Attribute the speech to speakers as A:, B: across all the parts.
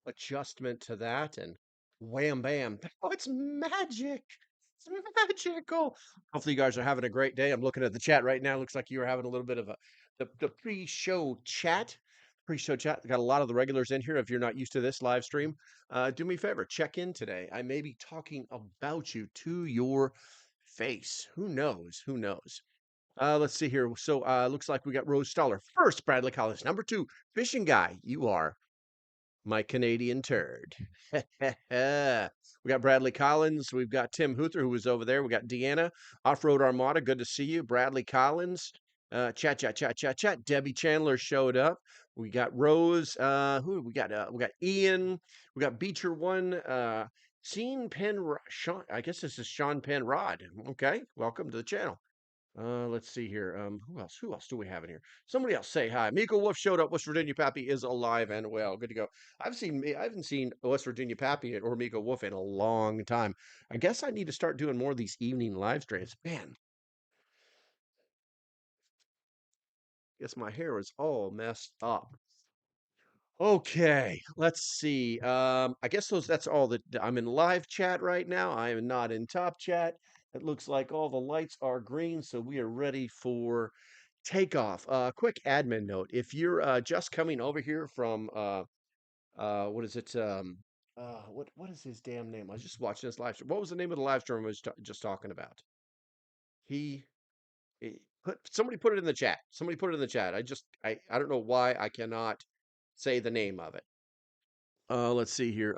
A: adjustment to that, and wham bam. Oh, it's magic. It's magical. Hopefully you guys are having a great day. I'm looking at the chat right now. Looks like you were having a little bit of the pre-show chat. Pre-show chat. Got a lot of the regulars in here. If you're not used to this live stream, do me a favor, check in today. I may be talking about you to your face. Who knows? Who knows? Let's see here. So looks like we got Rose Stoller first. Bradley Collins number two. Fishing guy. You are my Canadian turd. We got Bradley Collins. We've got Tim Huther, who was over there. We got Deanna, Off Road Armada. Good to see you. Bradley Collins. Chat, chat, chat, chat, chat. Debbie Chandler showed up. We got Rose. Who we got? We got Ian. We got Beecher One. Sean Penrod. Sean. I guess this is Sean Penrod. Okay, welcome to the channel. Let's see here. Who else? Who else do we have in here? Somebody else say hi. Miko Wolf showed up. West Virginia Pappy is alive and well. Good to go. I haven't seen West Virginia Pappy or Miko Wolf in a long time. I guess I need to start doing more of these evening live streams. Man, guess my hair is all messed up. Okay, let's see. I guess that's all that I'm in live chat right now. I am not in top chat. It looks like all the lights are green, so we are ready for takeoff. Quick admin note: if you're just coming over here from what is it? What is his damn name? I was just watching this live stream. What was the name of the live stream I was just talking about? He, somebody put it in the chat. Somebody put it in the chat. I don't know why I cannot say the name of it. Let's see here.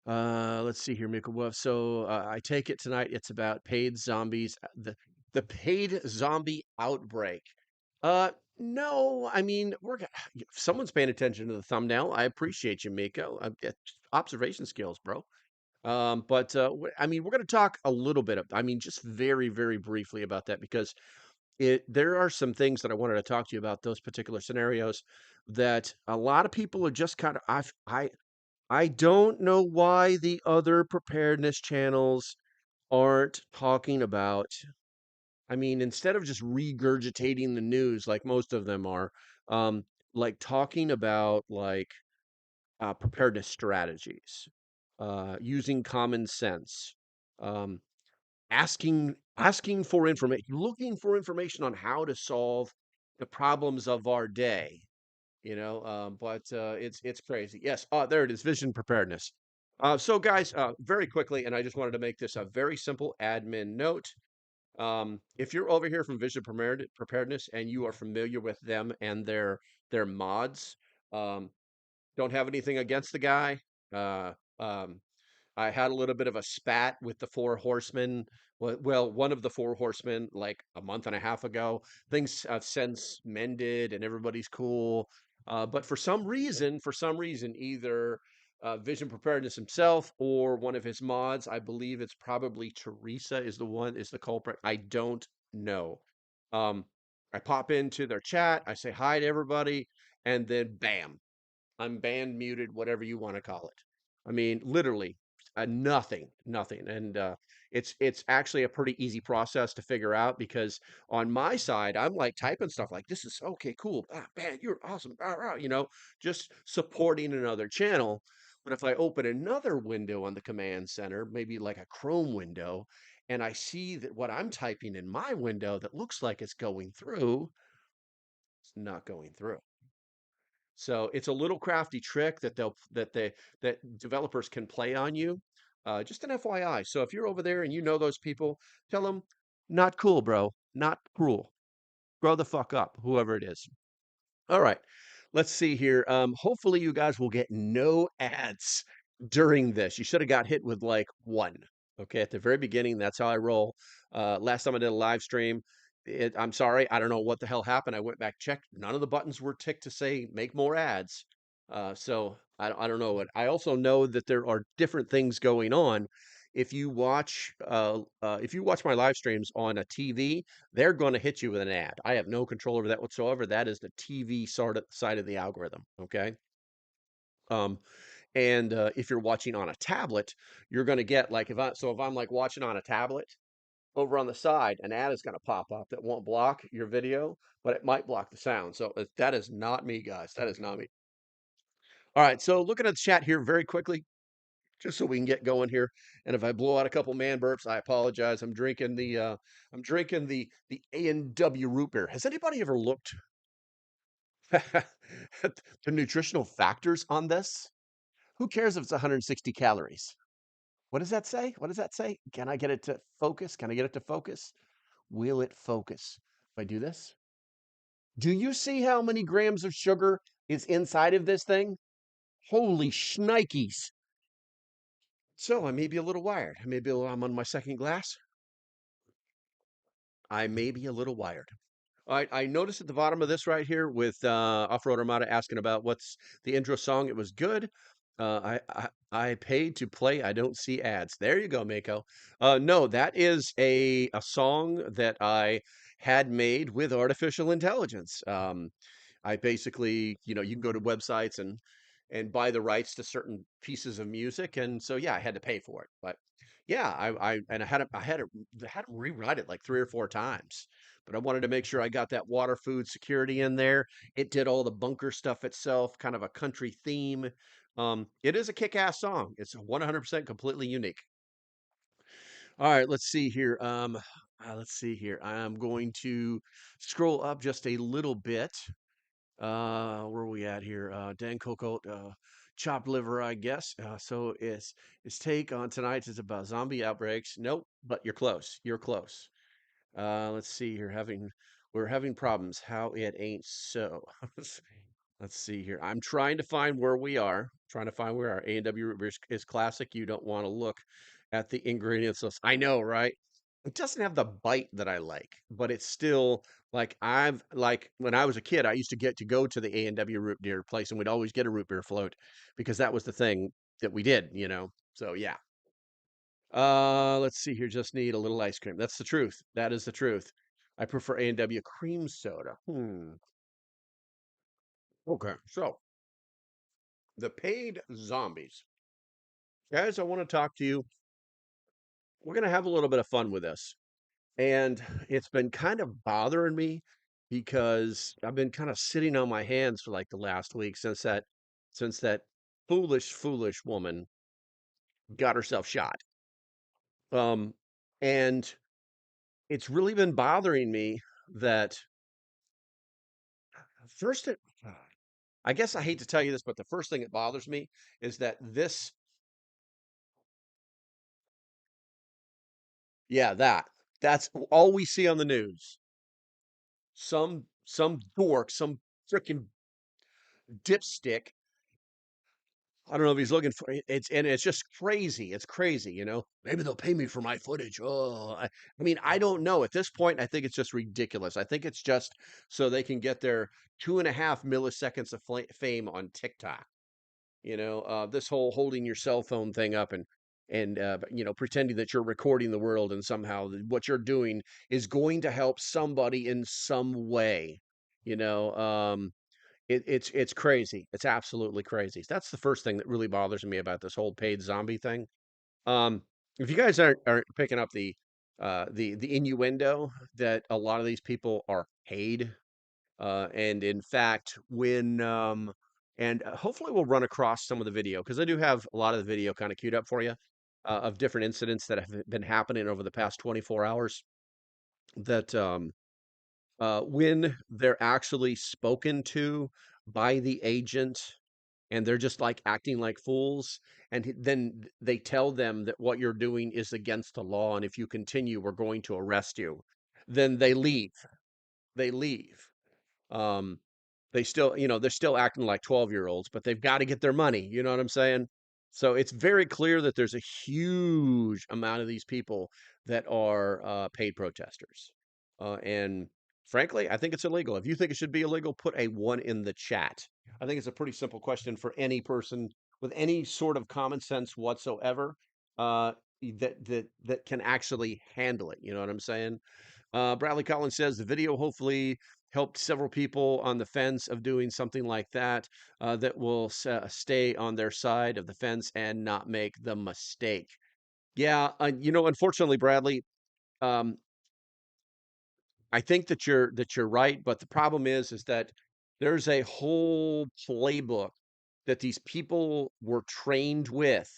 A: Let's see here, Michael Wolf. So I take it tonight. It's about paid zombies. The paid zombie outbreak. No, I mean if someone's paying attention to the thumbnail. I appreciate you, Miko. Observation skills, bro. But I mean, we're going to talk a little bit. I mean, just very, very briefly about that because there are some things that I wanted to talk to you about those particular scenarios that a lot of people are just kind of I don't know why the other preparedness channels aren't talking about. I mean, instead of just regurgitating the news like most of them are, um, like talking about preparedness strategies, using common sense, um, asking for information, looking for information on how to solve the problems of our day. But it's crazy. Yes, there it is, vision preparedness. So guys, very quickly, and I just wanted to make this a very simple admin note. If you're over here from Preparedness and you are familiar with them and their mods, um, don't have anything against the guy. Uh, um, I had a little bit of a spat with the Four Horsemen. Well, one of the Four Horsemen, like a month and a half ago. Things have since mended and everybody's cool. But for some reason, either Vision Preparedness himself or one of his mods, I believe it's probably Teresa is the culprit. I don't know. Um, I pop into their chat, I say hi to everybody, and then bam, I'm banned, muted, whatever you want to call it. I mean, literally, nothing, nothing. And it's actually a pretty easy process to figure out because on my side, I'm like typing stuff like, "This is okay, cool, man, you're awesome," just supporting another channel. But if I open another window on the command center, maybe like a Chrome window, and I see that what I'm typing in my window that looks like it's going through, it's not going through. So it's a little crafty trick that developers can play on you. Just an FYI. So if you're over there and you know those people, tell them, not cool, bro. Not cool. Grow the fuck up, whoever it is. All right. Let's see here. Hopefully you guys will get no ads during this. You should have got hit with like one. Okay, at the very beginning, that's how I roll. Last time I did a live stream, I'm sorry, I don't know what the hell happened. I went back, checked. None of the buttons were ticked to say make more ads. So I don't know. I also know that there are different things going on. If you watch my live streams on a TV, they're going to hit you with an ad. I have no control over that whatsoever. That is the TV side of the algorithm. Okay. Um, and if you're watching on a tablet, you're going to get like if I'm like watching on a tablet over on the side, an ad is going to pop up that won't block your video, but it might block the sound. So that is not me, guys. That is not me. All right, so looking at the chat here very quickly, just so we can get going here. And if I blow out a couple man burps, I apologize. I'm drinking the A&W root beer. Has anybody ever looked at the nutritional factors on this? Who cares if it's 160 calories? What does that say? What does that say? Can I get it to focus? Can I get it to focus? Will it focus? If I do this, do you see how many grams of sugar is inside of this thing? Holy shnikes. So I may be a little wired. I'm on my second glass. I may be a little wired. I noticed at the bottom of this right here with Off-Road Armada asking about what's the intro song. It was good. I paid to play. I don't see ads. There you go, Mako. No, that is a song that I had made with artificial intelligence. I basically, you can go to websites and buy the rights to certain pieces of music, and so yeah, I had to pay for it. But yeah, I had to rewrite it like 3 or 4 times. But I wanted to make sure I got that water food security in there. It did all the bunker stuff itself, kind of a country theme. It is a kick-ass song. It's 100% completely unique. All right, let's see here. Let's see here. I'm going to scroll up just a little bit. Where are we at here? Dan Coco, chopped liver, I guess. So his take on tonight is about zombie outbreaks. Nope, but you're close. You're close. Let's see here. We're having problems. How it ain't so. Let's see here. I'm trying to find where we are. Trying to find where our A&W root beer is classic. You don't want to look at the ingredients list. I know, right? It doesn't have the bite that I like, but it's still like when I was a kid, I used to get to go to the A&W root beer place and we'd always get a root beer float because that was the thing that we did. So yeah. Let's see here. Just need a little ice cream. That's the truth. That is the truth. I prefer A&W cream soda. Okay. So the paid zombies. Guys, I want to talk to you. We're going to have a little bit of fun with this. And it's been kind of bothering me because I've been kind of sitting on my hands for like the last week since that foolish woman got herself shot. Um, and it's really been bothering me that first it, I guess I hate to tell you this, but the first thing that bothers me is that yeah, that's all we see on the news. Some dork, some freaking dipstick. I don't know if he's looking for it's just crazy. It's crazy. Maybe they'll pay me for my footage. Oh, I mean, I don't know. At this point, I think it's just ridiculous. I think it's just so they can get their 2.5 milliseconds of fame on TikTok. This whole holding your cell phone thing up and pretending that you're recording the world and somehow what you're doing is going to help somebody in some way. You know, it's crazy. It's absolutely crazy. That's the first thing that really bothers me about this whole paid zombie thing. Um, if you guys aren't picking up the innuendo that a lot of these people are paid, and in fact, when and hopefully we'll run across some of the video because I do have a lot of the video kind of queued up for you of different incidents that have been happening over the past 24 hours. That when they're actually spoken to by the agent and they're just like acting like fools, and then they tell them that what you're doing is against the law, and if you continue, we're going to arrest you. Then they leave. They leave. Um, they still, they're still acting like 12-year-olds, but they've got to get their money. You know what I'm saying? So it's very clear that there's a huge amount of these people that are paid protesters. And frankly, I think it's illegal. If you think it should be illegal, put a one in the chat. I think it's a pretty simple question for any person with any sort of common sense whatsoever that can actually handle it. You know what I'm saying? Bradley Collins says the video hopefully helped several people on the fence of doing something like that that will stay on their side of the fence and not make the mistake. Yeah, unfortunately, Bradley, um, I think that you're right, but the problem is that there's a whole playbook that these people were trained with.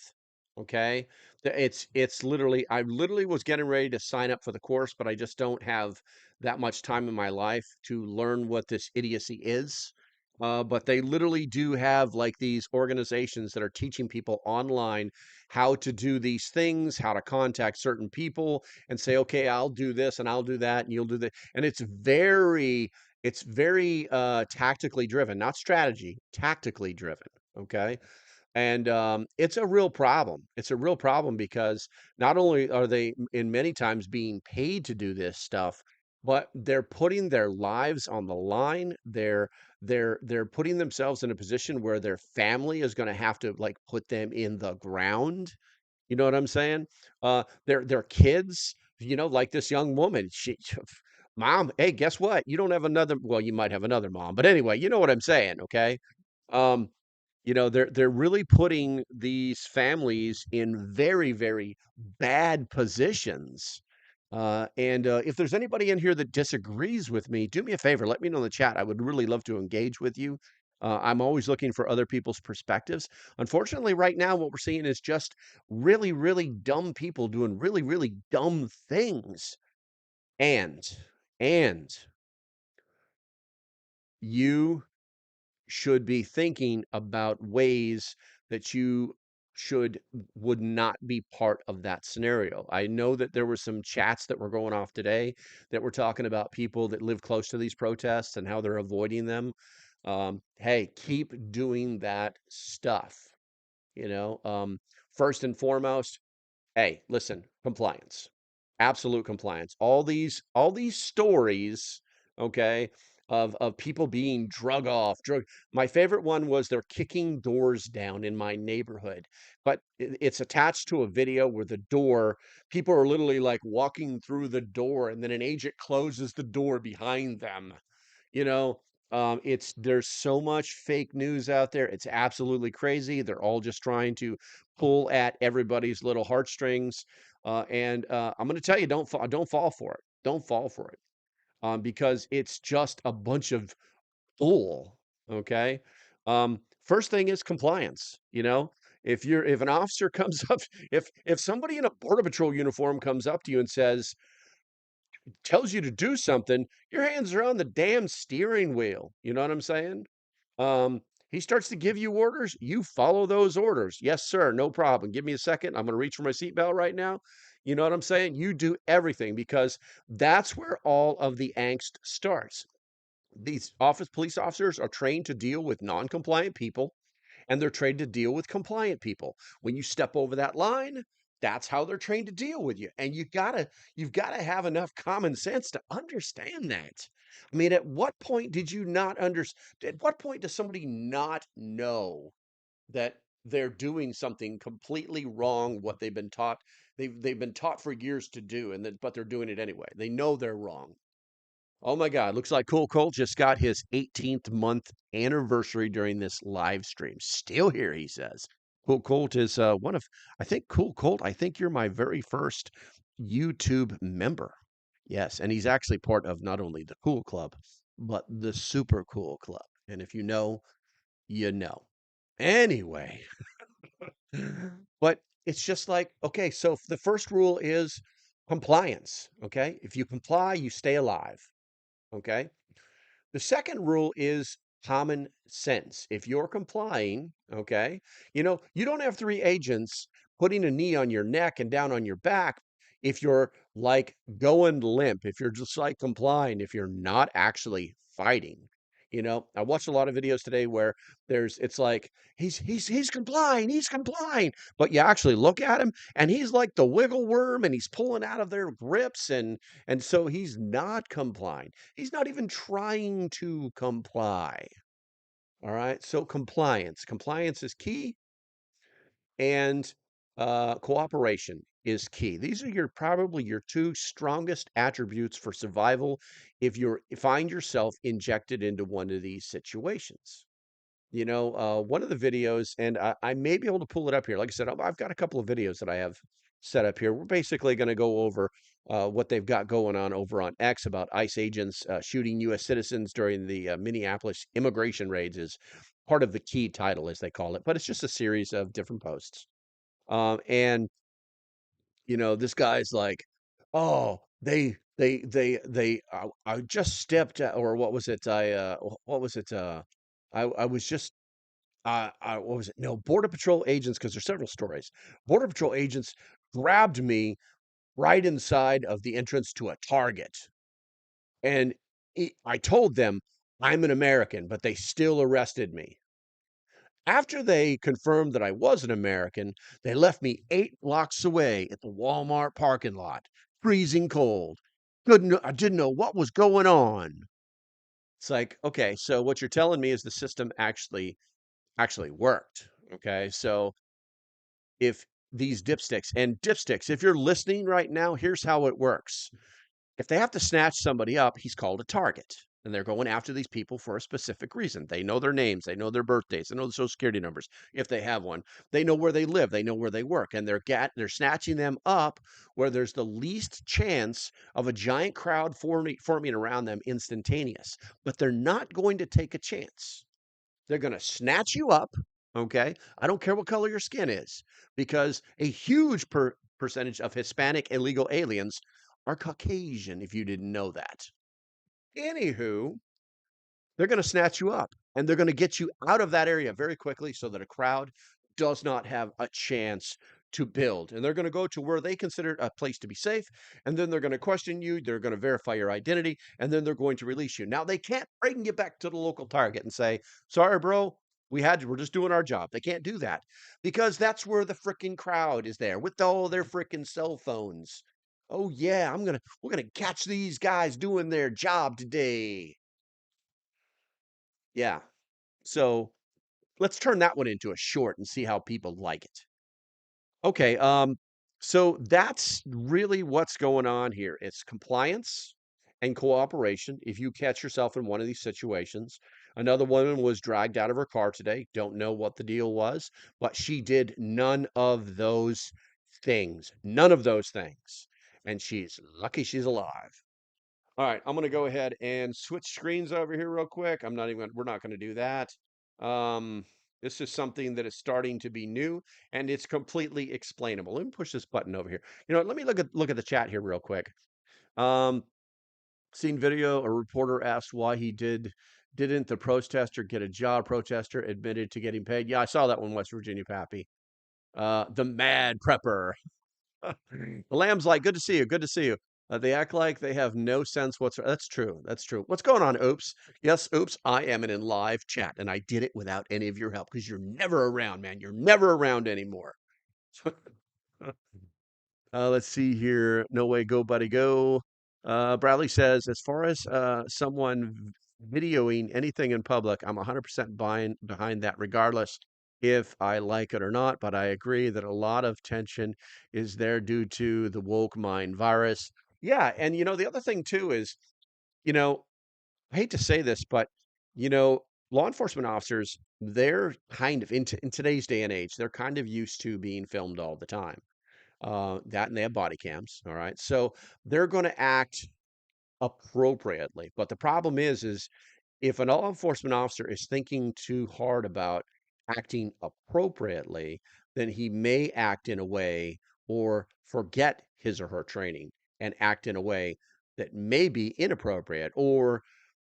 A: Okay. It's literally, I literally was getting ready to sign up for the course, but I just don't have that much time in my life to learn what this idiocy is. But they literally do have like these organizations that are teaching people online how to do these things, how to contact certain people and say, okay, I'll do this and I'll do that and you'll do that. And it's very tactically driven, not strategy, tactically driven. Okay. And it's a real problem. It's a real problem because not only are they in many times being paid to do this stuff, but they're putting their lives on the line. They're putting themselves in a position where their family is going to have to like put them in the ground. You know what I'm saying? Their kids, like this young woman, mom, hey, guess what? You don't have another, well, you might have another mom, but anyway, you know what I'm saying, okay? Um, they're really putting these families in very, very bad positions. And if there's anybody in here that disagrees with me, do me a favor, let me know in the chat. I would really love to engage with you. I'm always looking for other people's perspectives. Unfortunately, right now, what we're seeing is just really, really dumb people doing really, really dumb things. And, and you should be thinking about ways that you should would not be part of that scenario. I know that there were some chats that were going off today that were talking about people that live close to these protests and how they're avoiding them. Hey, keep doing that stuff. You know, first and foremost, hey, listen, compliance. Absolute compliance. All these stories, okay, of people being drug off, drug. My favorite one was they're kicking doors down in my neighborhood, but it's attached to a video where the door, people are literally like walking through the door and then an agent closes the door behind them. You know, it's there's so much fake news out there. It's absolutely crazy. They're all just trying to pull at everybody's little heartstrings. And I'm going to tell you, don't fall for it. Don't fall for it, because it's just a bunch of bull. Okay. First thing is compliance. If an officer comes up, if somebody in a border patrol uniform comes up to you and tells you to do something, your hands are on the damn steering wheel. You know what I'm saying? Um, he starts to give you orders, you follow those orders. Yes, sir, no problem. Give me a second. I'm going to reach for my seatbelt right now. You know what I'm saying? You do everything because that's where all of the angst starts. These police officers are trained to deal with non-compliant people and they're trained to deal with compliant people. When you step over that line, that's how they're trained to deal with you. And you've got to have enough common sense to understand that. I mean, at what point did you not understand? At what point does somebody not know that they're doing something completely wrong, what they've been taught? They've been taught for years to do, but they're doing it anyway. They know they're wrong. Oh my God, looks like Cool Colt just got his 18th month anniversary during this live stream. Still here, he says. Cool Colt is I think Cool Colt, I think you're my very first YouTube member. Yes, and he's actually part of not only the Cool Club, but the Super Cool Club. And if you know, you know. Anyway, but it's just like, okay, so the first rule is compliance. Okay. If you comply, you stay alive. Okay. The second rule is common sense. If you're complying, okay, you don't have three agents putting a knee on your neck and down on your back if you're like going limp, if you're just like complying, if you're not actually fighting. I watched a lot of videos today where it's like he's complying, but you actually look at him and he's like the wiggle worm and he's pulling out of their grips and so he's not complying. He's not even trying to comply. All right. So compliance is key, and cooperation is key. These are probably your two strongest attributes for survival if you find yourself injected into one of these situations. One of the videos, and I may be able to pull it up here. Like I said, I've got a couple of videos that I have set up here. We're basically going to go over what they've got going on over on X about ICE agents shooting U.S. citizens during the Minneapolis immigration raids. Is part of the key title, as they call it, but it's just a series of different posts. And this guy's like, "Oh, I just stepped out," or what was it? What was it? I was just, what was it? No, Border Patrol agents, because there's several stories. Border Patrol agents grabbed me right inside of the entrance to a Target, and I told them I'm an American, but they still arrested me. After they confirmed that I was an American, they left me 8 blocks away at the Walmart parking lot, freezing cold. I didn't know what was going on. It's like, okay, so what you're telling me is the system actually worked. Okay, so if these dipsticks, if you're listening right now, here's how it works. If they have to snatch somebody up, he's called a target. And they're going after these people for a specific reason. They know their names, they know their birthdays, they know the social security numbers, if they have one. They know where they live, they know where they work, and they're snatching them up where there's the least chance of a giant crowd forming around them instantaneous. But they're not going to take a chance. They're going to snatch you up, okay? I don't care what color your skin is, because a huge percentage of Hispanic illegal aliens are Caucasian, if you didn't know that. Anywho, they're going to snatch you up, and they're going to get you out of that area very quickly so that a crowd does not have a chance to build. And they're going to go to where they consider a place to be safe, and then they're going to question you, they're going to verify your identity, and then they're going to release you. Now, they can't bring you back to the local Target and say, "Sorry, bro, we're just doing our job." They can't do that, because that's where the freaking crowd is there with all their freaking cell phones. "Oh yeah, we're gonna catch these guys doing their job today." Yeah. So let's turn that one into a short and see how people like it. Okay. So that's really what's going on here. It's compliance and cooperation. If you catch yourself in one of these situations, another woman was dragged out of her car today. Don't know what the deal was, but she did none of those things. None of those things. And she's lucky she's alive. All right, I'm gonna go ahead and switch screens over here real quick. We're not gonna do that. Um, this is something that is starting to be new, and it's completely explainable. Let me push this button over here. Let me look at the chat here real quick. Um, Seen video, a reporter asked why didn't the protester get a job? Protester admitted to getting paid. Yeah, I saw that one, West Virginia Pappy. The mad prepper. The lamb's like, "Good to see you. Good to see you." They act like they have no sense whatsoever. That's true. That's true. What's going on, Oops? Yes, Oops. I am in live chat, and I did it without any of your help because you're never around, man. You're never around anymore. Let's see here. No way, go, buddy, go. Bradley says, as far as someone videoing anything in public, I'm 100% behind that, regardless if I like it or not. But I agree that a lot of tension is there due to the woke mind virus. Yeah, and the other thing too is, you know, I hate to say this, but law enforcement officers, they're kind of in today's day and age, they're kind of used to being filmed all the time, that and they have body cams. All right. So they're going to act appropriately. But the problem is if an law enforcement officer is thinking too hard about acting appropriately, then he may act in a way or forget his or her training and act in a way that may be inappropriate, or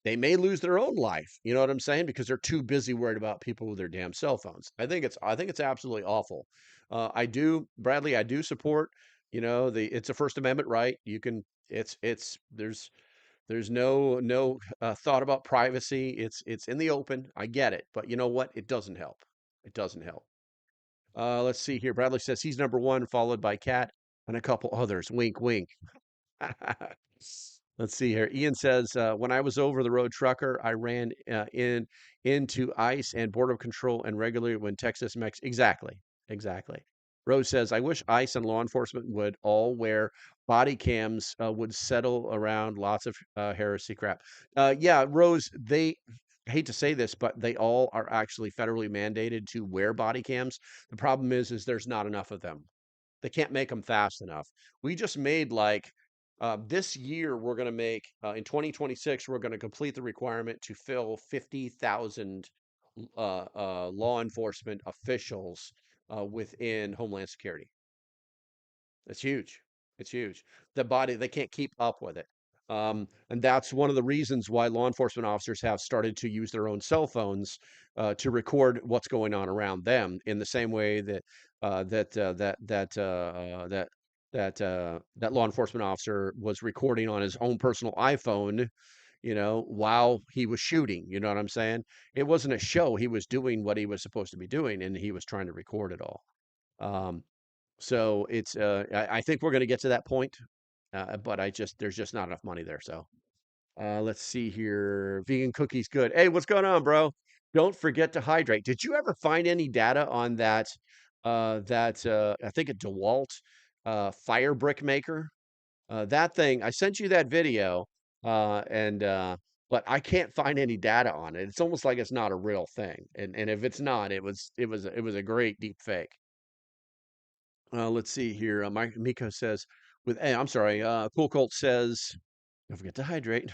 A: they may lose their own life. You know what I'm saying? Because they're too busy worried about people with their damn cell phones. I think it's absolutely awful. Bradley, I do support, it's a First Amendment right. You can, it's there's no thought about privacy. It's in the open. I get it, but you know what? It doesn't help. It doesn't help. Let's see here. Bradley says he's number one, followed by Cat and a couple others. Wink, wink. Let's see here. Ian says, when I was over the road trucker, I ran into ICE and Border Control and regularly when Texas, Mex. Exactly. Exactly. Rose says, I wish ICE and law enforcement would all wear body cams, would settle around lots of heresy crap. Yeah, Rose, I hate to say this, but they all are actually federally mandated to wear body cams. The problem is there's not enough of them. They can't make them fast enough. We just made like this year, we're going to make in 2026, we're going to complete the requirement to fill 50,000 law enforcement officials within Homeland Security. It's huge. It's huge. They can't keep up with it. And that's one of the reasons why law enforcement officers have started to use their own cell phones to record what's going on around them in the same way that that law enforcement officer was recording on his own personal iPhone, while he was shooting. You know what I'm saying? It wasn't a show. He was doing what he was supposed to be doing, and he was trying to record it all. Um, so I think we're going to get to that point, but there's just not enough money there. So let's see here. Vegan cookies, good. Hey, what's going on, bro? Don't forget to hydrate. Did you ever find any data on that? I think a DeWalt fire brick maker. That thing. I sent you that video, and but I can't find any data on it. It's almost like it's not a real thing. And if it's not, it was a great deep fake. Let's see here. Mike Miko says, I'm sorry. Cool Colt says, don't forget to hydrate.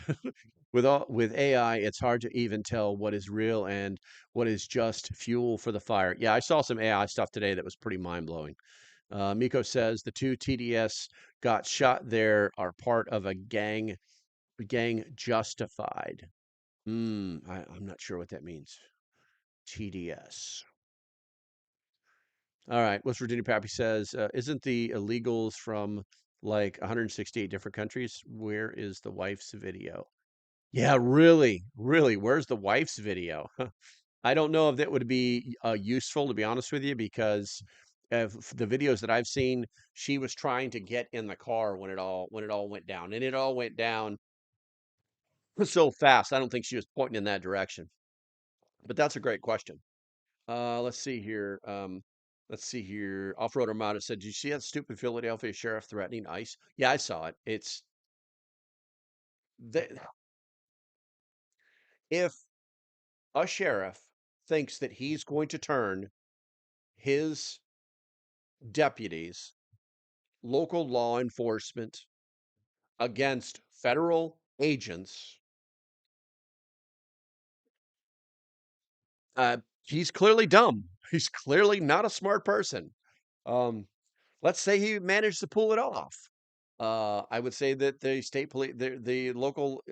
A: With AI, it's hard to even tell what is real and what is just fuel for the fire. Yeah, I saw some AI stuff today that was pretty mind blowing. Miko says the two TDS got shot there are part of a gang justified. I'm not sure what that means. TDS. All right. West Virginia Pappy says, isn't the illegals from like 168 different countries? Where is the wife's video? Yeah, really, really. Where's the wife's video? I don't know if that would be useful, to be honest with you, because of the videos that I've seen, she was trying to get in the car when it all went down, and it all went down so fast. I don't think she was pointing in that direction. But that's a great question. Let's see here. Let's see here. Off-road Armada said, "Did you see that stupid Philadelphia sheriff threatening ICE?" Yeah, I saw it. The, if a sheriff thinks that he's going to turn his deputies, local law enforcement, against federal agents, uh, he's clearly dumb. He's clearly not a smart person. Um, let's say he managed to pull it off. I would say that the state police, the local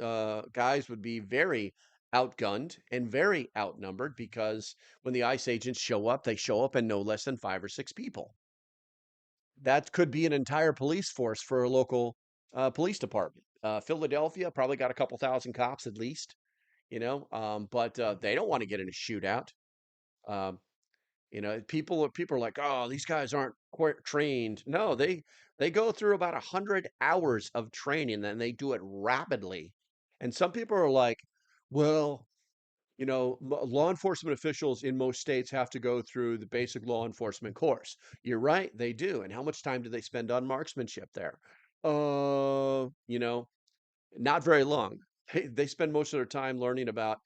A: guys would be very outgunned and very outnumbered because when the ICE agents show up, they show up in no less than 5 or 6 people. That could be an entire police force for a local police department. Philadelphia probably got a couple thousand cops at least, but they don't want to get in a shootout. Um, people are like, oh, these guys aren't quite trained. No, they go through about 100 hours of training and they do it rapidly. And some people are like, well, law enforcement officials in most states have to go through the basic law enforcement course. You're right, they do. And how much time do they spend on marksmanship there? Uh, you know, Not very long. They spend most of their time learning about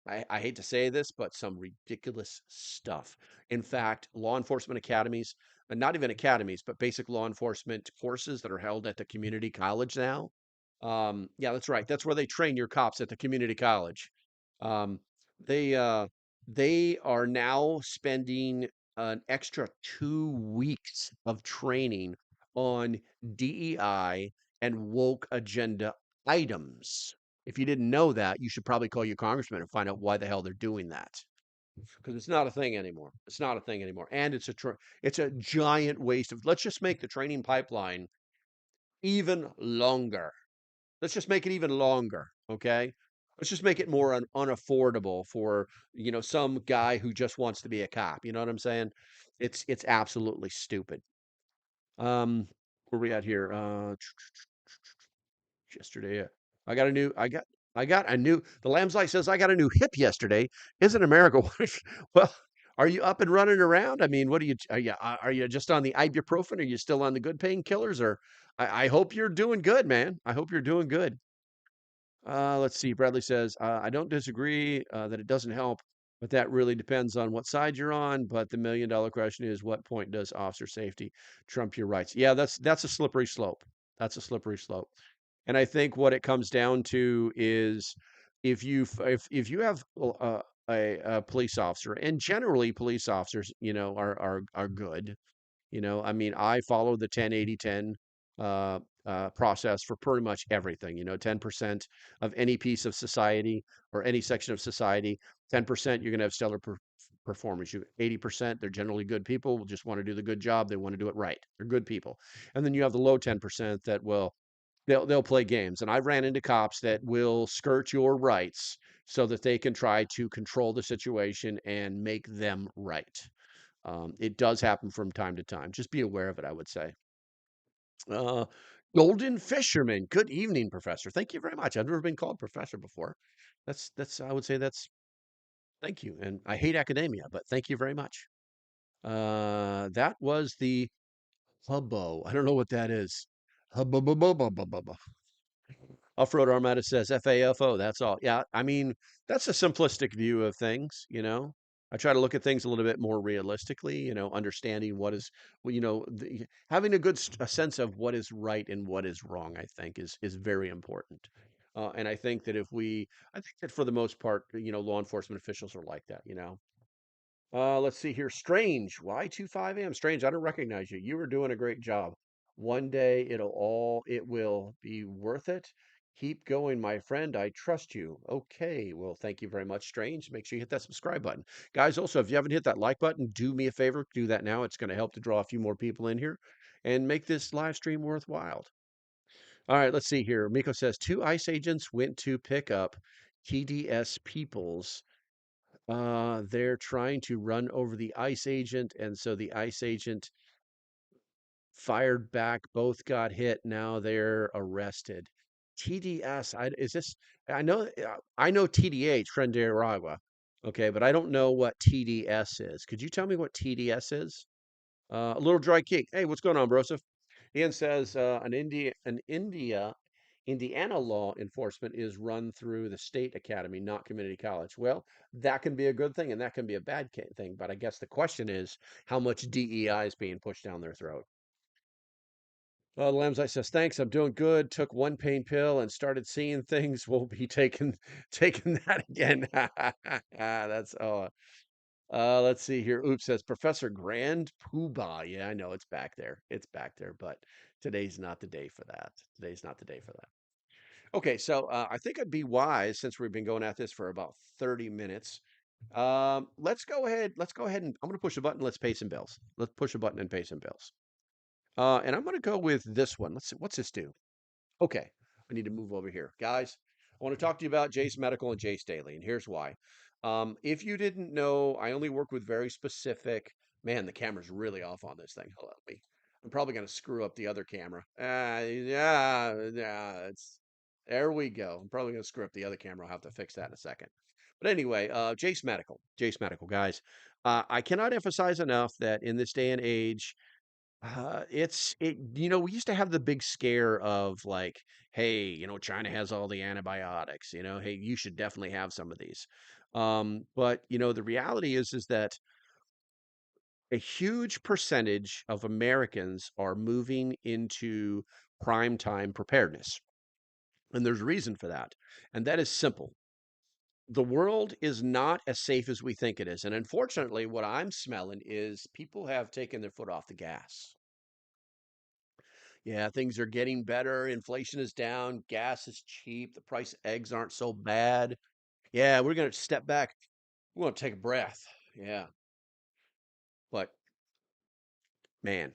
A: I hate to say this, but some ridiculous stuff. In fact, law enforcement academies, not even academies, but basic law enforcement courses that are held at the community college now. Yeah, that's right. That's where they train your cops at the community college. Um, they uh, they are now spending an extra 2 weeks of training on DEI and woke agenda items. If you didn't know that, you should probably call your congressman and find out why the hell they're doing that. Because it's not a thing anymore. It's not a thing anymore, and it's a giant waste of. Let's just make the training pipeline even longer. Let's just make it even longer, okay? Let's just make it more unaffordable for some guy who just wants to be a cop. You know what I'm saying? It's absolutely stupid. Where we at here? Yesterday. I got a new. The Lamb's Light says I got a new hip yesterday. Isn't America? Well, are you up and running around? I mean, what are you? Are you just on the ibuprofen? Are you still on the good painkillers? Or I hope you're doing good, man. I hope you're doing good. Let's see. Bradley says I don't disagree that it doesn't help, but that really depends on what side you're on. But the $1 million question is, what point does officer safety trump your rights? Yeah, that's a slippery slope. That's a slippery slope. And I think what it comes down to is if you have a police officer, and generally police officers, are good. I mean, I follow the 10-80-10 process for pretty much everything. 10% of any piece of society or any section of society, 10% you're going to have stellar performance. 80%, they're generally good people, will just want to do the good job. They want to do it right. They're good people. And then you have the low 10% that will they'll play games. And I've ran into cops that will skirt your rights so that they can try to control the situation and make them right. It does happen from time to time. Just be aware of it, I would say. Uh, Golden Fisherman. Good evening, Professor. Thank you very much. I've never been called Professor before. I would say that's, thank you. And I hate academia, but thank you very much. That was the hubbo. I don't know what that is. Hubbo. Off-road Armada says FAFO. That's all. Yeah, I mean, that's a simplistic view of things, I try to look at things a little bit more realistically, understanding what is, well, having a sense of what is right and what is wrong, I think is very important. And I think that for the most part, law enforcement officials are like that. Let's see here. Strange. Y25M. Strange. I don't recognize you. You were doing a great job. One day it will be worth it. Keep going, my friend. I trust you. Okay. Well, thank you very much, Strange. Make sure you hit that subscribe button. Guys, also, if you haven't hit that like button, do me a favor. Do that now. It's going to help to draw a few more people in here and make this live stream worthwhile. All right, let's see here. Miko says two ICE agents went to pick up TDS peoples. They're trying to run over the ICE agent, and so the ICE agent fired back. Both got hit. Now they're arrested. TDS. Is this? I know TDH, friend de Aragua. Okay, but I don't know what TDS is. Could you tell me what TDS is? A little dry cake. Hey, what's going on, Broseph? Ian says Indiana law enforcement is run through the state academy, not community college. Well, that can be a good thing and that can be a bad thing. But I guess the question is how much DEI is being pushed down their throat. Lamzai says, thanks, I'm doing good. Took one pain pill and started seeing things. We'll be taking that again. That's let's see here. Oops, says Professor Grand Poobah. Yeah, I know it's back there. It's back there, but today's not the day for that. Today's not the day for that. Okay, so I think it'd be wise since we've been going at this for about 30 minutes. Let's go ahead. Let's go ahead and I'm going to push a button. Let's pay some bills. Let's push a button and pay some bills. And I'm going to go with this one. Let's see. What's this do? Okay, I need to move over here. Guys, I want to talk to you about Jace Medical and Jace Daily, and here's why. If you didn't know, I only work with very specific, man, the camera's really off on this thing. Hold on, I'm probably going to screw up the other camera. Yeah, there we go. I'm probably going to screw up the other camera. I'll have to fix that in a second. But anyway, Jace Medical, guys. I cannot emphasize enough that in this day and age, we used to have the big scare of like, hey, China has all the antibiotics, hey, you should definitely have some of these. But the reality is that a huge percentage of Americans are moving into prime time preparedness. And there's a reason for that. And that is simple. The world is not as safe as we think it is. And unfortunately, what I'm smelling is people have taken their foot off the gas. Yeah, things are getting better. Inflation is down. Gas is cheap. The price of eggs aren't so bad. Yeah, we're going to step back. We're going to take a breath. Yeah. But man,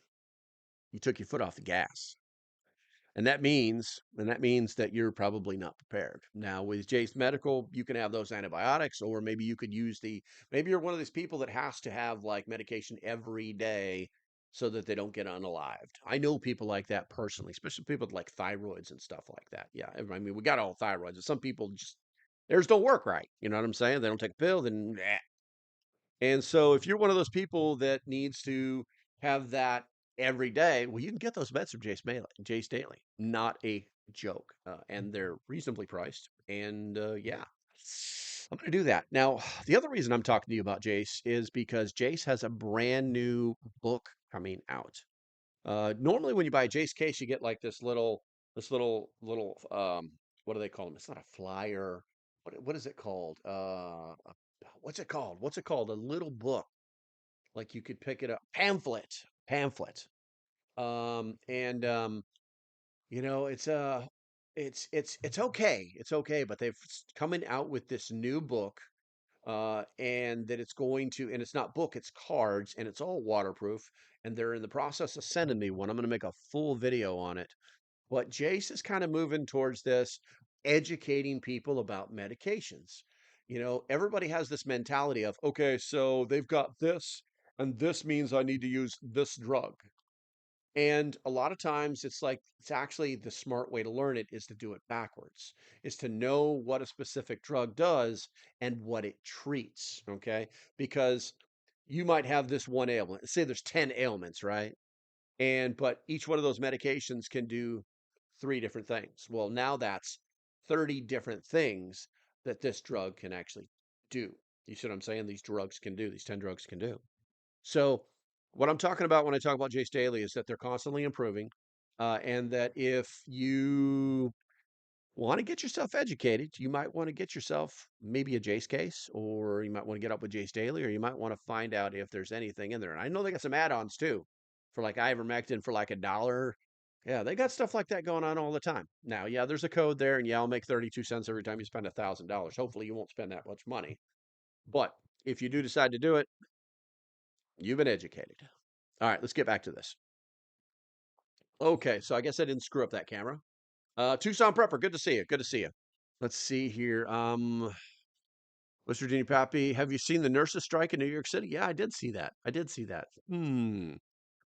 A: you took your foot off the gas. And that means that you're probably not prepared. Now, with Jace Medical, you can have those antibiotics, or maybe you could maybe you're one of these people that has to have like medication every day so that they don't get unalived. I know people like that personally, especially people with like thyroids and stuff like that. Yeah, I mean, we got all thyroids, and some people just theirs don't work right. You know what I'm saying? They don't take a pill, then and so if you're one of those people that needs to have that every day, well, you can get those meds from Jace Daily. Not a joke. And they're reasonably priced. And yeah, I'm going to do that. Now, the other reason I'm talking to you about Jace is because Jace has a brand new book coming out. Normally when you buy a Jace case, you get like this little, what do they call them? It's not a flyer. What is it called? what's it called? What's it called? A little book, like you could pick it up. Pamphlet. And you know, it's okay. It's okay, but they've coming out with this new book, and that it's going to, and it's not book, it's cards, and it's all waterproof. And they're in the process of sending me one. I'm going to make a full video on it. But Jace is kind of moving towards this, educating people about medications. You know, everybody has this mentality of, okay, so they've got this, and this means I need to use this drug. And a lot of times it's like, it's actually the smart way to learn it is to do it backwards, is to know what a specific drug does and what it treats. Okay. Because you might have this one ailment. Say there's 10 ailments, right? But each one of those medications can do 3 different things. Well, now that's 30 different things that this drug can actually do. You see what I'm saying? These 10 drugs can do. So what I'm talking about when I talk about Jace Daily is that they're constantly improving, and that if you want to get yourself educated, you might want to get yourself maybe a Jace case, or you might want to get up with Jace Daily, or you might want to find out if there's anything in there. And I know they got some add-ons too, for like ivermectin for like $1. Yeah, they got stuff like that going on all the time. Now, yeah, there's a code there, and yeah, I'll make 32 cents every time you spend $1,000. Hopefully, you won't spend that much money. But if you do decide to do it, you've been educated. All right, let's get back to this. Okay, so I guess I didn't screw up that camera. Tucson Prepper, good to see you. Good to see you. Let's see here. West Virginia Pappy, have you seen the nurses strike in New York City? Yeah, I did see that. I did see that.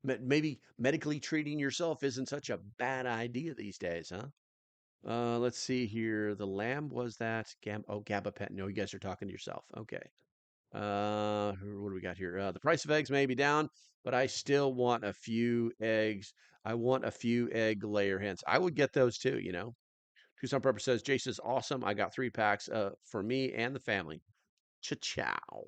A: Maybe medically treating yourself isn't such a bad idea these days, huh? Let's see here. The lamb was that gabapentin. No, you guys are talking to yourself. Okay. What do we got here? The price of eggs may be down, but I still want a few eggs. I want a few egg layer hens. I would get those too, you know. Tucson Prepper says, Jace is awesome. I got 3 packs for me and the family. Cha-chow.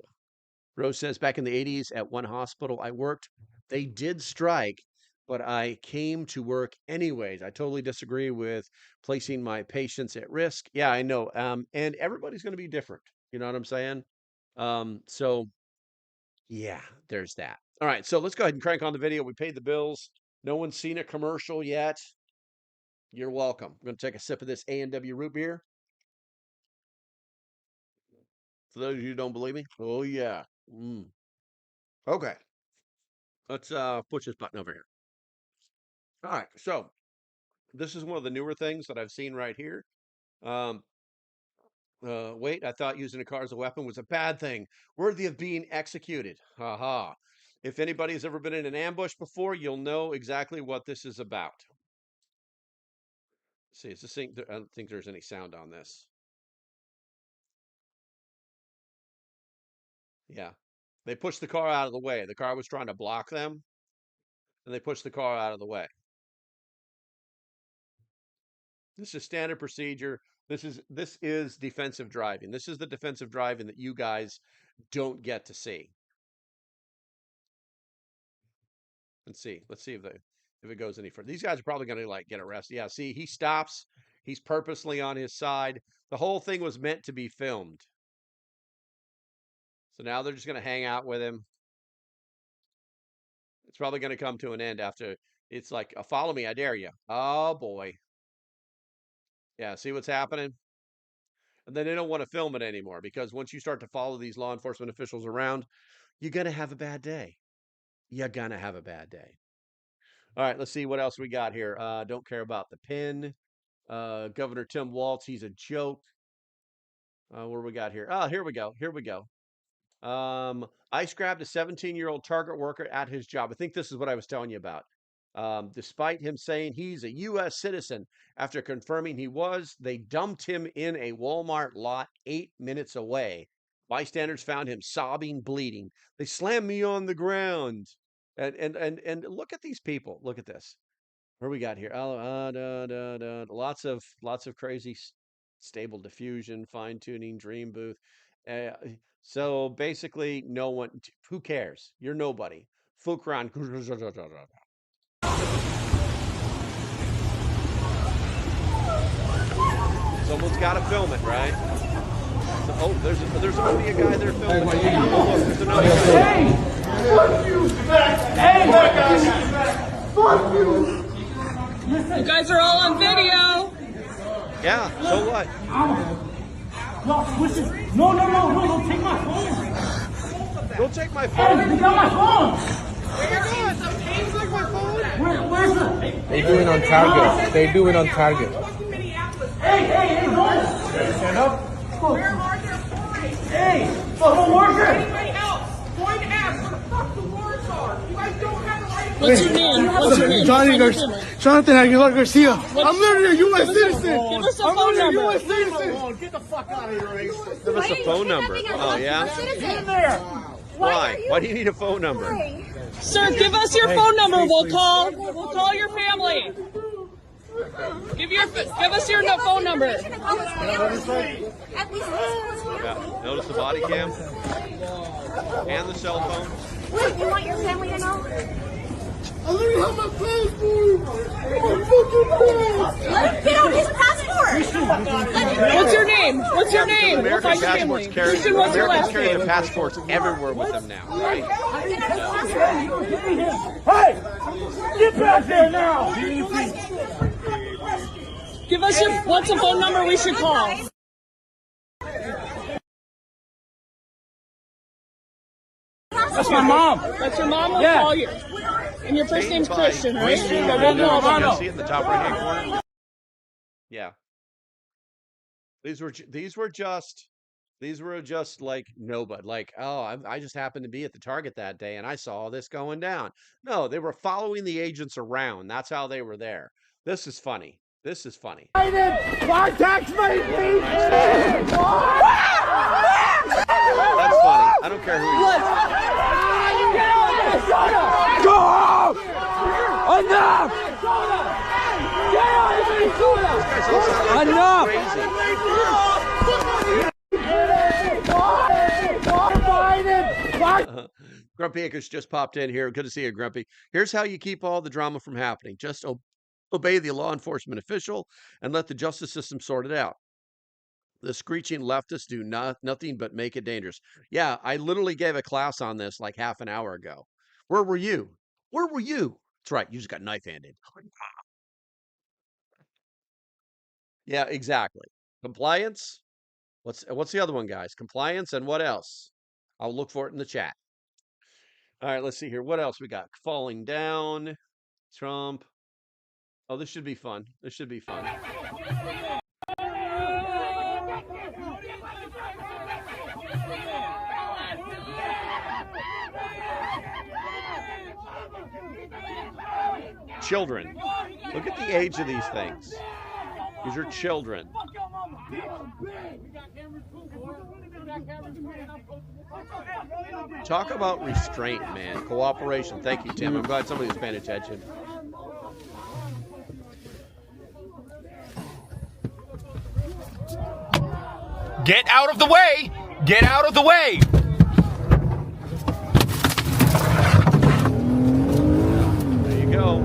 A: Rose says, back in the 80s at one hospital I worked, they did strike, but I came to work anyways. I totally disagree with placing my patients at risk. Yeah, I know. And everybody's going to be different. You know what I'm saying? So yeah, there's that. All right, so let's go ahead and crank on the video. We paid the bills. No one's seen a commercial yet. You're welcome. I'm going to take a sip of this A&W root beer. For those of you who don't believe me, oh yeah. Okay, let's push this button over here. All right, so this is one of the newer things that I've seen right here. Wait, I thought using a car as a weapon was a bad thing, worthy of being executed. Haha. If anybody's ever been in an ambush before, you'll know exactly what this is about. Let's see, is this thing? I don't think there's any sound on this. Yeah. They pushed the car out of the way. The car was trying to block them, and they pushed the car out of the way. This is standard procedure. This is defensive driving. This is the defensive driving that you guys don't get to see. Let's see if it goes any further. These guys are probably going to like get arrested. Yeah, see, he stops. He's purposely on his side. The whole thing was meant to be filmed. So now they're just going to hang out with him. It's probably going to come to an end after it's like, follow me, I dare you. Oh boy. Yeah, see what's happening? And then they don't want to film it anymore because once you start to follow these law enforcement officials around, you're going to have a bad day. You're going to have a bad day. All right, let's see what else we got here. Don't care about the pin. Governor Tim Walz, he's a joke. What do we got here? Oh, here we go. Here we go. ICE grabbed a 17-year-old Target worker at his job. I think this is what I was telling you about. Despite him saying he's a U.S. citizen, after confirming he was, they dumped him in a Walmart lot 8 minutes away. Bystanders found him sobbing, bleeding. They slammed me on the ground. And look at these people. Look at this. What do we got here? Lots of crazy stable diffusion, fine tuning, dream booth. So basically, no one. Who cares? You're nobody. Fukran. Someone's got to film it, right? Oh, there's already a guy there filming. Oh, look, there's another guy.
B: Hey! Fuck you! Hey! Fuck you!
C: You guys are all on video.
A: Yeah, so what?
B: No, don't take my phone.
A: Don't take my phone.
B: Hey, you got my phone.
A: Where you going? Don't take my phone.
B: Where's the...
D: They do it on target. They do it on target.
B: Hey, don't. Stand up.
E: Where are their points?
B: Hey, fucking worker.
E: Anybody else? Going to ask where the fuck the warrants are. You guys don't have the right.
C: What's your name? What's your name?
D: Jonathan Aguilar Garcia. I'm literally a U.S. citizen.
C: Give us a phone number.
D: U.S. citizen.
B: Get the fuck out of here, Ace.
A: Give us a phone number. Oh, yeah?
B: In there.
A: Why? Why do you need a phone number?
C: Sir, give us your phone number. We'll call your family. Give us your phone number.
E: At least
A: Yeah. Notice the body cam and the cell phone.
E: Wait, you want your family to know?
D: I literally have my passport. My fucking passport.
E: Let him get out his passport.
C: What's your name? What's your name? We'll
A: American
C: find your family.
A: passports carry,
C: Christian, what's your
A: Americans
C: last
A: carry
C: name?
A: their passports everywhere with them now, right?
B: Hey, get back there now.
C: Give us what's the phone number we should call?
B: That's my mom.
C: That's your mom. We'll
B: Yeah.
C: call you. And your first name's Christian, right?
A: You see it in the top right hand corner? Yeah. These were just like nobody. Like, oh, I just happened to be at the Target that day and I saw all this going down. No, they were following the agents around. That's how they were there. This is funny. This is funny.
B: Contact me, please.
A: That's funny. I don't care who you are.
B: Go! Enough! Get out of here,
A: Guys all sound like
B: Enough!
A: crazy. Grumpy Acres just popped in here. Good to see you, Grumpy. Here's how you keep all the drama from happening. Just obey the law enforcement official and let the justice system sort it out. The screeching leftists do nothing but make it dangerous. Yeah, I literally gave a class on this like half an hour ago. Where were you? Where were you? That's right. You just got knife-handed. Yeah, exactly. Compliance. What's the other one, guys? Compliance and what else? I'll look for it in the chat. All right, let's see here. What else we got? Falling down. Trump. Oh, this should be fun. This should be fun. Children. Look at the age of these things. These are children. Talk about restraint, man. Cooperation. Thank you, Tim. I'm glad somebody was paying attention.
F: Get out of the way! Get out of the way!
A: There you go.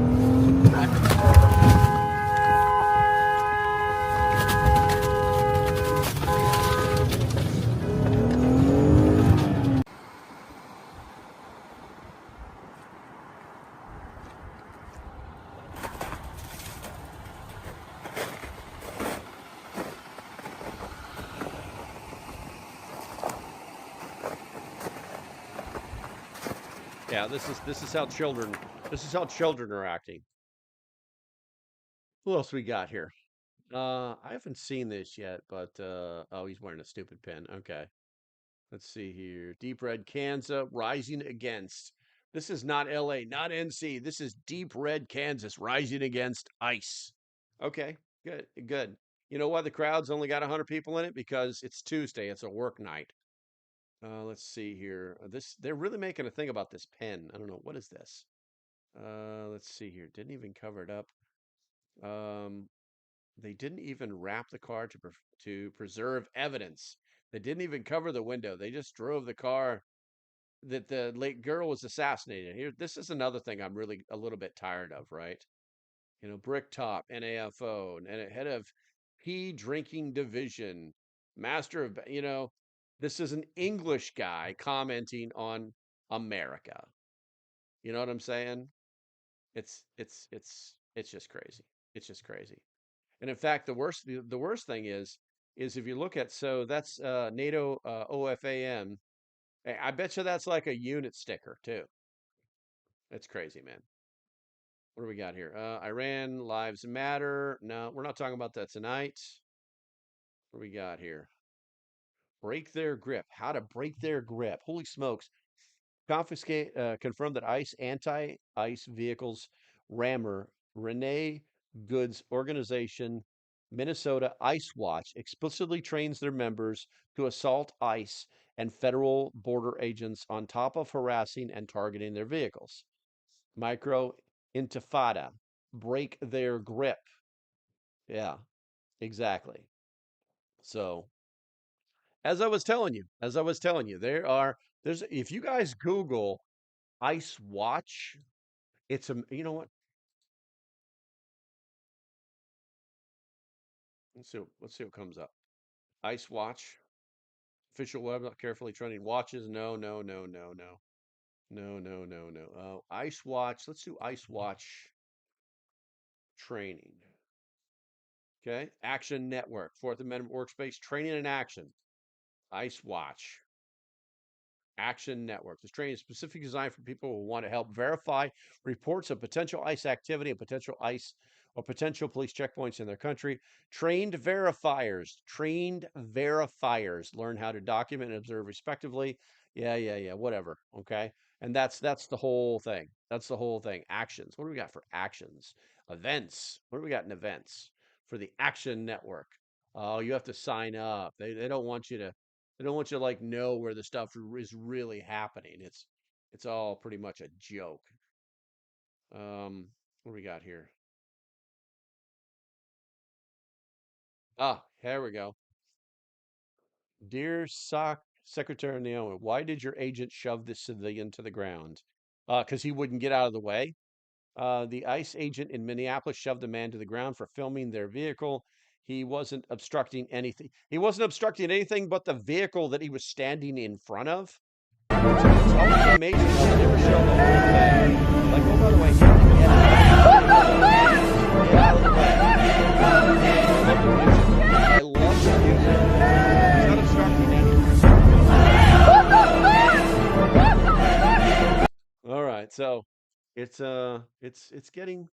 A: Yeah, this is how children are acting. Who else we got here? I haven't seen this yet, but oh, he's wearing a stupid pin. Okay. Let's see here. Deep Red Kansas rising against. This is not LA, not NC. This is Deep Red Kansas rising against ICE. Okay, good, good. You know why the crowd's only got 100 people in it? Because it's Tuesday. It's a work night. Let's see here. They're really making a thing about this pen. I don't know. What is this? Let's see here. Didn't even cover it up. They didn't even wrap the car to preserve evidence. They didn't even cover the window. They just drove the car that the late girl was assassinated. Here, this is another thing I'm really a little bit tired of, right? You know, Bricktop, NAFO, and head of P Drinking Division, Master of, this is an English guy commenting on America. You know what I'm saying? It's just crazy. It's just crazy. And in fact, the worst thing is if you look at, so that's NATO OFAM. I bet you that's like a unit sticker too. That's crazy, man. What do we got here? Iran lives matter. No, we're not talking about that tonight. What do we got here? Break their grip. How to break their grip. Holy smokes. Confirmed that ICE anti-ICE vehicles rammer Renee Goods organization Minnesota ICE Watch explicitly trains their members to assault ICE and federal border agents on top of harassing and targeting their vehicles. Micro intifada, break their grip. Yeah, exactly. So, as I was telling you, there's if you guys Google ICE Watch, it's a, you know what? Let's see what comes up. ICE Watch, official web, not carefully trending watches. No. ICE Watch. Let's do ICE Watch training. Okay. Action Network, Fourth Amendment workspace, training and action. ICE Watch. Action Network. This training is specifically designed for people who want to help verify reports of potential ICE activity and potential ICE or potential police checkpoints in their country. Trained verifiers learn how to document and observe respectively. Yeah, whatever. Okay. And that's the whole thing. That's the whole thing. Actions. What do we got for actions? Events. What do we got in events for the Action Network? Oh, you have to sign up. They don't want you to like know where the stuff is really happening. It's all pretty much a joke. What do we got here? Ah, here we go. Dear Secretary Naomi, why did your agent shove this civilian to the ground? Because he wouldn't get out of the way. The ICE agent in Minneapolis shoved a man to the ground for filming their vehicle. He wasn't obstructing anything. He wasn't obstructing anything but the vehicle that he was standing in front of. It's always amazing how they never show the whole thing. Like, oh, by the way, get out of the way. I love the music. He's not obstructing anything. All right, so it's getting.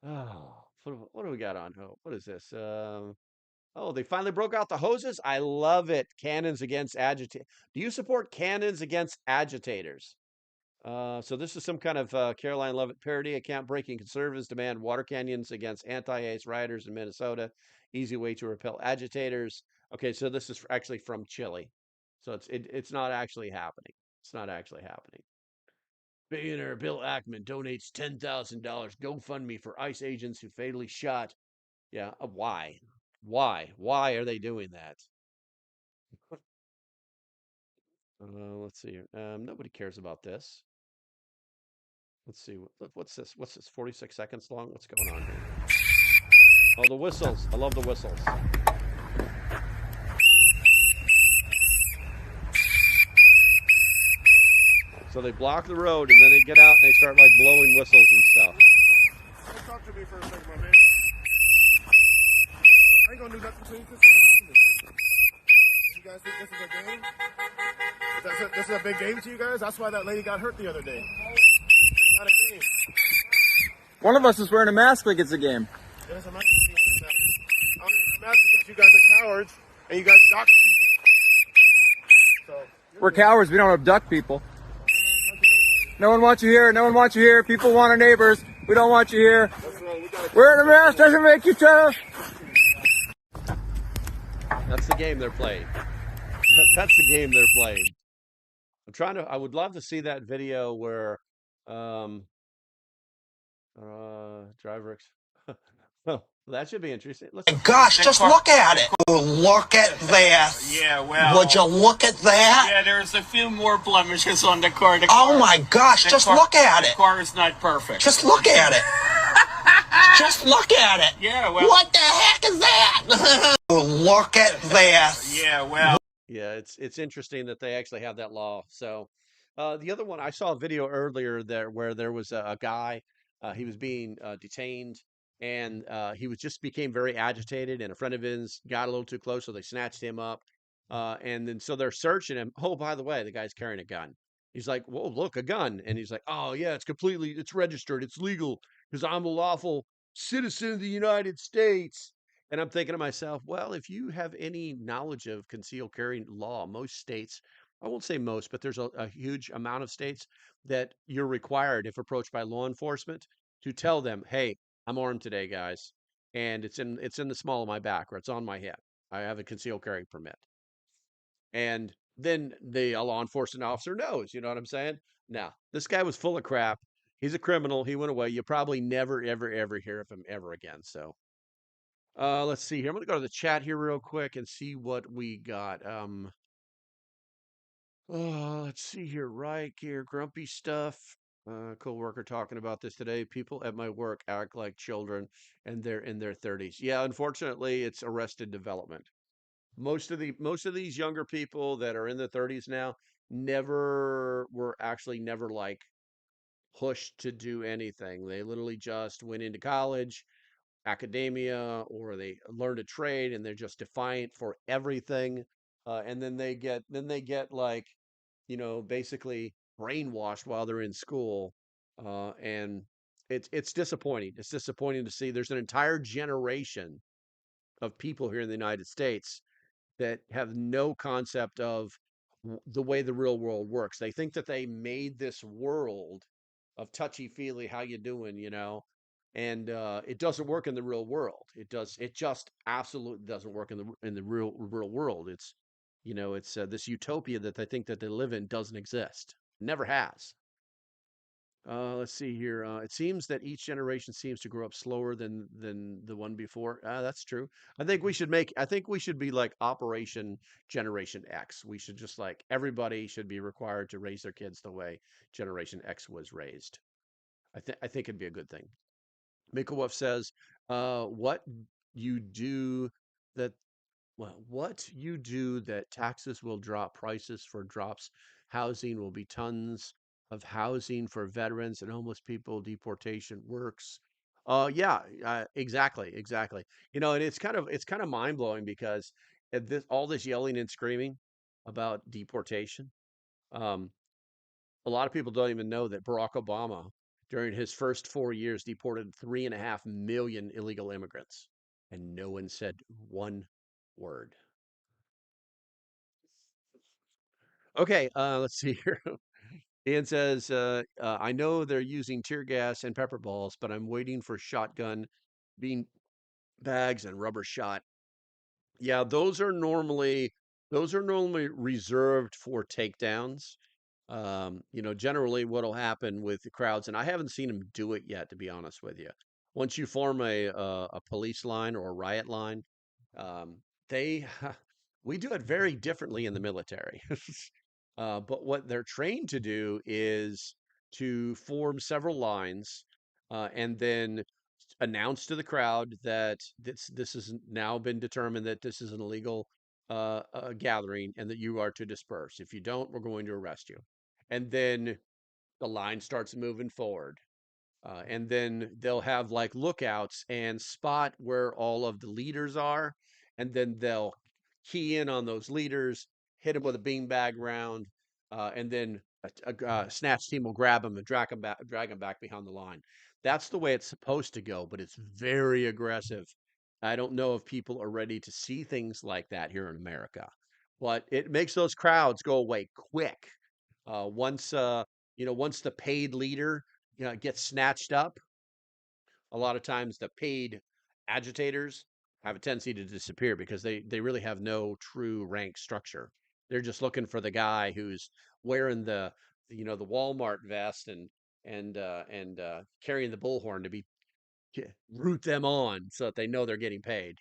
A: Oh, what do we got on? Oh, what is this? Oh, they finally broke out the hoses. I love it. Cannons against agitators. Do you support cannons against agitators? So this is some kind of Caroline Levitt parody. Account breaking conservatives demand water canyons against anti-ICE rioters in Minnesota. Easy way to repel agitators. Okay, so this is actually from Chile. So it's not actually happening. It's not actually happening. Billionaire Bill Ackman donates $10,000 GoFundMe for ICE agents who fatally shot. Yeah, why? Why are they doing that? Let's see here. Nobody cares about this. Let's see. What's this? What's this? 46 seconds long? What's going on here? Oh, the whistles. I love the whistles. So they block the road and then they get out and they start like blowing whistles and stuff.
D: Don't talk to me for a second, my man. I ain't gonna do nothing to you. You guys think this is a game? This is a big game to you guys? That's why that lady got hurt the other day. It's not a game.
G: One of us is wearing a mask like it's a game.
D: It is a mask. I'm wearing a mask because you guys are cowards and you guys dox people. So,
G: we're cowards. We don't abduct people. No one wants you here. No one wants you here. People want our neighbors. We don't want you here. Wearing a mask doesn't make you tough.
A: That's the game they're playing. That's the game they're playing. I would love to see that video where driver well, that should be interesting.
H: Gosh, just look at it. Look at this.
I: Yeah, well.
H: Would you look at that?
I: Yeah, there's a few more blemishes on the car.
H: Oh my gosh, just look at it.
I: The car is not perfect.
H: Just look at it. Just look at it.
I: Yeah, well.
H: What the heck is that? Look at this.
I: Yeah, well.
A: Yeah, it's interesting that they actually have that law. So, the other one I saw a video earlier there where there was a guy, he was being detained, and he was just became very agitated, and a friend of his got a little too close, so they snatched him up, and then so they're searching him. Oh, by the way, the guy's carrying a gun. He's like, "Whoa, look, a gun!" And he's like, "Oh yeah, it's registered, it's legal because I'm a lawful citizen of the United States." And I'm thinking to myself, well, if you have any knowledge of concealed carry law, most states, I won't say most, but there's a huge amount of states that you're required, if approached by law enforcement, to tell them, "Hey, I'm armed today, guys, and it's in the small of my back or it's on my hip. I have a concealed carry permit." And then the law enforcement officer knows, you know what I'm saying? Now, this guy was full of crap. He's a criminal. He went away. You probably never, ever, ever hear of him ever again. So let's see here. I'm gonna go to the chat here real quick and see what we got. Let's see here. Right here, grumpy stuff. Co-worker talking about this today. People at my work act like children, and they're in their 30s. Yeah, unfortunately, it's arrested development. Most of these younger people that are in their 30s now never like pushed to do anything. They literally just went into college, academia, or they learned a trade and they're just defiant for everything, and then they get like, basically brainwashed while they're in school, and it's disappointing. It's disappointing to see there's an entire generation of people here in the United States that have no concept of the way the real world works. They think that they made this world of touchy feely, how you doing, and it doesn't work in the real world. It just absolutely doesn't work in the real world. It's this utopia that they think that they live in doesn't exist. Never has. Let's see here. It seems that each generation seems to grow up slower than the one before. That's true. I think we should be like Operation Generation X. We should just like everybody should be required to raise their kids the way Generation X was raised. I think it'd be a good thing. Micklewolf says, "What you do that what you do that taxes will drop prices for drops, housing will be tons of housing for veterans and homeless people, deportation works." Yeah, exactly, exactly. And it's kind of mind blowing because all this yelling and screaming about deportation. Um, a lot of people don't even know that Barack Obama, during his first 4 years, deported 3.5 million illegal immigrants, and no one said one word. Okay, let's see here. Ian says, I know they're using tear gas and pepper balls, but I'm waiting for shotgun, bean bags, and rubber shot. Yeah, those are normally reserved for takedowns. Generally what'll happen with the crowds, and I haven't seen them do it yet, to be honest with you. Once you form a police line or a riot line, they we do it very differently in the military. But what they're trained to do is to form several lines, and then announce to the crowd that this has now been determined that this is an illegal gathering and that you are to disperse. If you don't, we're going to arrest you. And then the line starts moving forward. And then they'll have like lookouts and spot where all of the leaders are. And then they'll key in on those leaders, hit them with a beanbag round, and then a snatch team will grab them and drag them back behind the line. That's the way it's supposed to go, but it's very aggressive. I don't know if people are ready to see things like that here in America, but it makes those crowds go away quick. Once the paid leader gets snatched up, a lot of times the paid agitators have a tendency to disappear because they really have no true rank structure. They're just looking for the guy who's wearing the Walmart vest and carrying the bullhorn to root them on so that they know they're getting paid.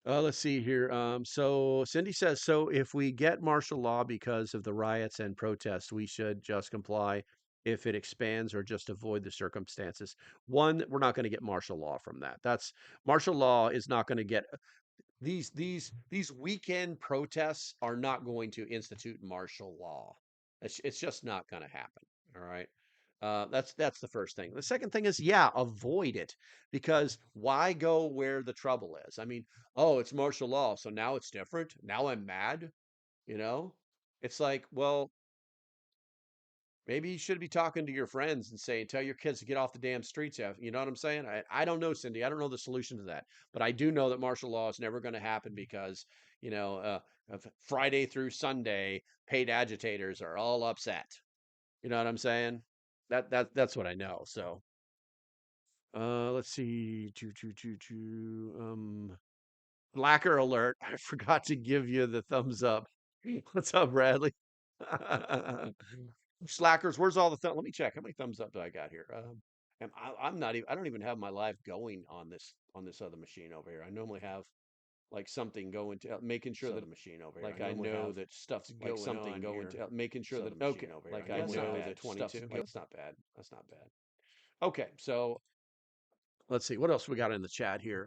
A: Let's see here. So Cindy says, so if we get martial law because of the riots and protests, we should just comply. if it expands or just avoid the circumstances. One, we're not going to get martial law from that. That's martial law is not going to get these weekend protests are not going to institute martial law. It's just not going to happen. All right. That's the first thing. The second thing is, yeah, avoid it, because why go where the trouble is? I mean, oh, it's martial law, so now it's different. Now I'm mad. You know, it's like, well, maybe you should be talking to your friends and saying, tell your kids to get off the damn streets. You know what I'm saying? I don't know, Cindy. I don't know the solution to that. But I do know that martial law is never going to happen because, Friday through Sunday, paid agitators are all upset. You know what I'm saying? That's what I know. So let's see. Blacker alert. I forgot to give you the thumbs up. What's up, Bradley? Slackers, where's all the let me check. How many thumbs up do I got here? I'm not even. I don't even have my live going on this other machine over here. I normally have like something going to making sure that machine over here. Like I know that stuff's like going something on going to making sure that okay. Like I know that 22. That's not bad. That's not bad. Okay, so let's see what else we got in the chat here.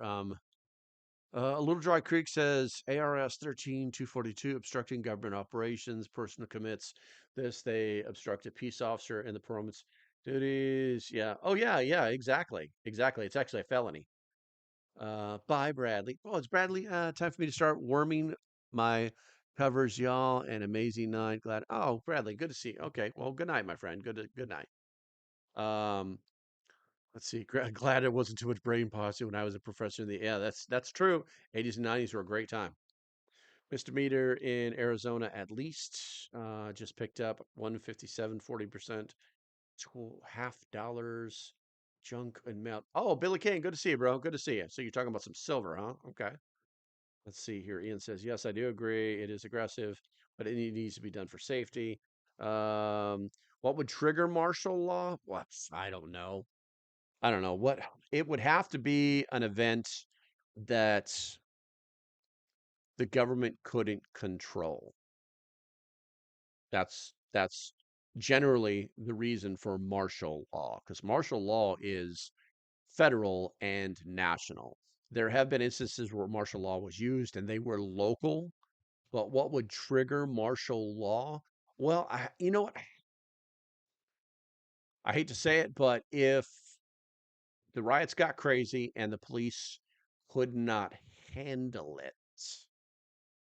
A: A Little Dry Creek says ARS 13242 obstructing government operations. Person commits this, they obstruct a peace officer in the performance duties. Yeah. Oh yeah, yeah, exactly. Exactly. It's actually a felony. Bye, Bradley. Oh, it's Bradley. Time for me to start worming my covers, y'all. An amazing night. Glad. Oh, Bradley, good to see you. Okay. Well, good night, my friend. Good night. Let's see. Glad it wasn't too much brain posse when I was a professor in the. Yeah, that's true. 80s and 90s were a great time. Mr. Meter in Arizona, at least, just picked up 157, 40%, $half. Junk and melt. Oh, Billy Kane, good to see you, bro. Good to see you. So you're talking about some silver, huh? Okay. Let's see here. Ian says, yes, I do agree. It is aggressive, but it needs to be done for safety. What would trigger martial law? What? I don't know. I don't know what it would have to be an event that the government couldn't control. That's generally the reason for martial law, because martial law is federal and national. There have been instances where martial law was used and they were local, but what would trigger martial law? Well, you know what? I hate to say it, but if the riots got crazy and the police could not handle it,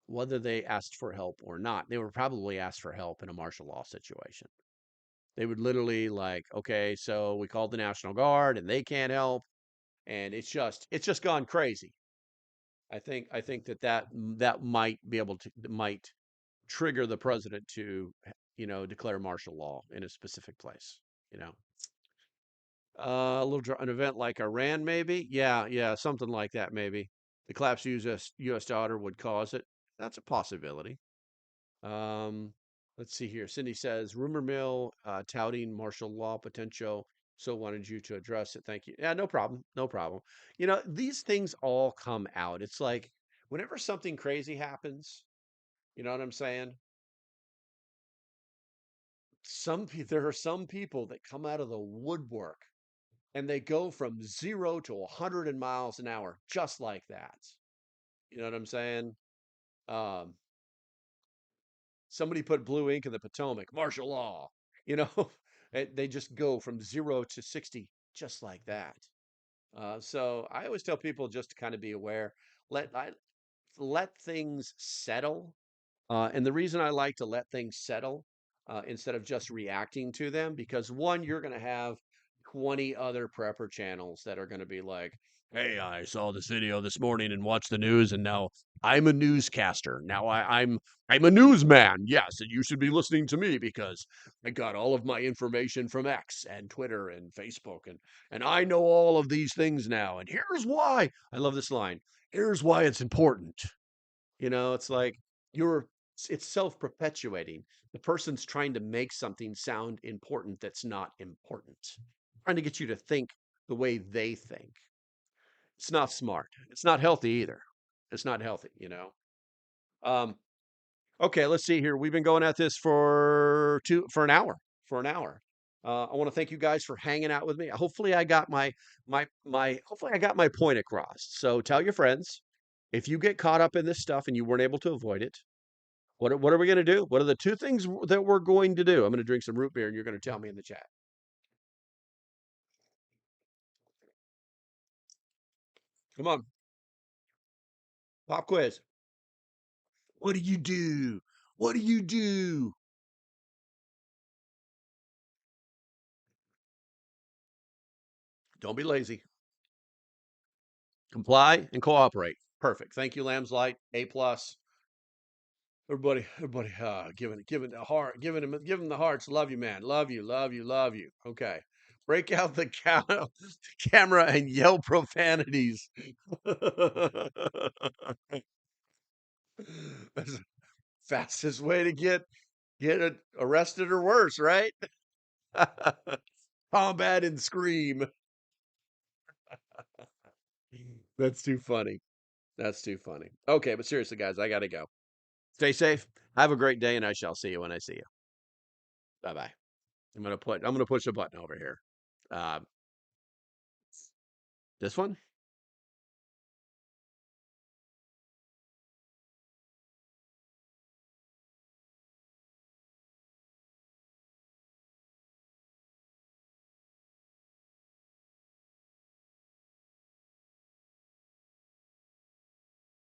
A: whether they asked for help or not, they would probably ask for help in a martial law situation. They would literally like, okay, so we called the National Guard and they can't help, and it's just gone crazy. I think that might be able to might trigger the president to declare martial law in a specific place. You know, an event like Iran, maybe. Yeah, something like that, maybe. The collapse of U.S. dollar would cause it. That's a possibility. Let's see here. Cindy says, rumor mill touting martial law potential. So wanted you to address it. Thank you. Yeah, no problem. No problem. These things all come out. It's like whenever something crazy happens, you know what I'm saying? There are some people that come out of the woodwork and they go from 0 to 100 miles an hour just like that. You know what I'm saying? Um, Somebody put blue ink in the Potomac, martial law. You know, they just go from 0 to 60 just like that. So I always tell people just to kind of be aware. Let things settle. And the reason I like to let things settle instead of just reacting to them, because one, you're going to have 20 other prepper channels that are going to be like, hey, I saw this video this morning and watched the news, and now I'm a newscaster. Now I'm a newsman. Yes, and you should be listening to me because I got all of my information from X and Twitter and Facebook, and I know all of these things now. And here's why. I love this line. Here's why it's important. It's like it's self-perpetuating. The person's trying to make something sound important that's not important. Trying to get you to think the way they think. It's not smart. It's not healthy either. It's not healthy. Okay, let's see here. We've been going at this for an hour. I want to thank you guys for hanging out with me. Hopefully I got hopefully I got my point across. So tell your friends if you get caught up in this stuff and you weren't able to avoid it, what are we going to do? What are the two things that we're going to do? I'm going to drink some root beer and you're going to tell me in the chat. Come on. Pop quiz. What do you do? What do you do? Don't be lazy. Comply and cooperate. Perfect. Thank you, Lamb's Light. A plus. Everybody, giving the heart, giving him the hearts. Love you, man. Love you, love you, love you. Okay. Break out the camera and yell profanities. That's the fastest way to get arrested or worse, right? Combat and scream. That's too funny. That's too funny. Okay, but seriously, guys, I gotta go. Stay safe. Have a great day, and I shall see you when I see you. Bye bye. I'm gonna push a button over here. Uh, this one.